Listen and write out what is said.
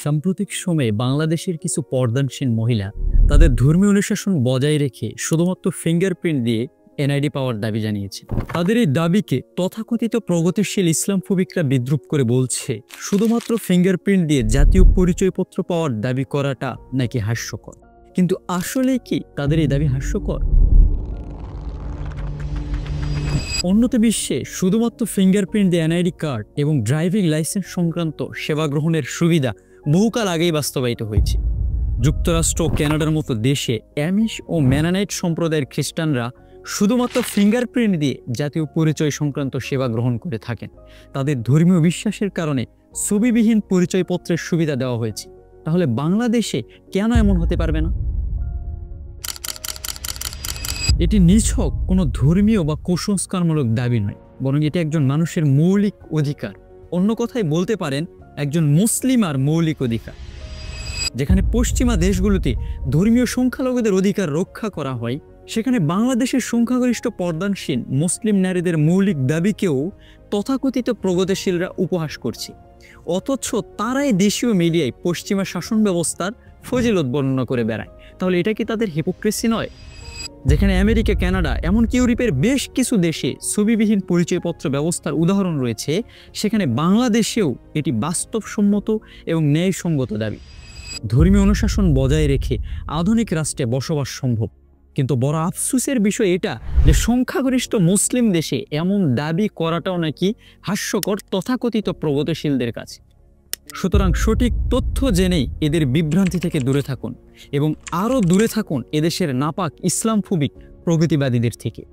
সাম্প্রতিক সময়ে বাংলাদেশের কিছু পর্দানসীন মহিলা তাদের ধর্মীয় অনুশাসন বজায় রেখে শুধুমাত্র ফিঙ্গারপ্রিন্ট দিয়ে এনআইডি পাওয়ার দাবি জানিয়েছে। তাদের এই দাবিকে তথাকথিত প্রগতিশীল ইসলামফোবিকরা বিদ্রূপ করে বলছে শুধুমাত্র ফিঙ্গারপ্রিন্ট দিয়ে জাতীয় পরিচয়পত্র পাওয়ার দাবি করাটা নাকি হাস্যকর। কিন্তু আসলে কি তাদের এই দাবি হাস্যকর? উন্নত বিশ্বে শুধুমাত্র ফিঙ্গারপ্রিন্ট দিয়ে এনআইডি কার্ড এবং ড্রাইভিং লাইসেন্স সংক্রান্ত সেবা গ্রহণের সুবিধা বহুকাল আগেই বাস্তবায়িত হয়েছে। যুক্তরাষ্ট্র ও কানাডার মতো দেশে অ্যামিশ ও ম্যানোনাইট সম্প্রদায়ের খ্রিস্টানরা শুধুমাত্র ফিঙ্গারপ্রিন্ট দিয়ে জাতীয় পরিচয় সংক্রান্ত সেবা গ্রহণ করে থাকেন। তাদের ধর্মীয় বিশ্বাসের কারণে ছবিবিহীন পরিচয়পত্রের সুবিধা দেওয়া হয়েছে। তাহলে বাংলাদেশে কেন এমন হতে পারবে না? এটি নিছক কোনো ধর্মীয় বা কুসংস্কারমূলক দাবি নয়, বরং এটি একজন মানুষের মৌলিক অধিকার। অন্য কথায় বলতে পারেন একজন মুসলিমার মৌলিক অধিকার। যেখানে পশ্চিমা দেশগুলোতে ধর্মীয় সংখ্যালঘুদের অধিকার রক্ষা করা হয়, সেখানে বাংলাদেশের সংখ্যাগরিষ্ঠ পর্দানসীন মুসলিম নারীদের মৌলিক দাবিকেও তথাকথিত প্রগতিশীলরা উপহাস করছে। অথচ তারাই দেশীয় মিডিয়ায় পশ্চিমা শাসন ব্যবস্থার ফজিলত বর্ণনা করে বেড়ায়। তাহলে এটা কি তাদের হিপোক্রেসি নয়? যেখানে আমেরিকা, কানাডা, এমনকি ইউরোপের বেশ কিছু দেশে ছবিবিহীন পরিচয়পত্র ব্যবস্থার উদাহরণ রয়েছে, সেখানে বাংলাদেশেও এটি বাস্তবসম্মত এবং ন্যায়সঙ্গত দাবি। ধর্মীয় অনুশাসন বজায় রেখে আধুনিক রাষ্ট্রে বসবাস সম্ভব, কিন্তু বড় আফসোসের বিষয় এটা যে সংখ্যাগরিষ্ঠ মুসলিম দেশে এমন দাবি করাটাও নাকি হাস্যকর তথাকথিত প্রগতিশীলদের কাছে। সুতরাং সঠিক তথ্য জেনেই এদের বিভ্রান্তি থেকে দূরে থাকুন এবং আরও দূরে থাকুন এদেশের নাপাক ইসলামফোবিক প্রগতিবাদীদের থেকে।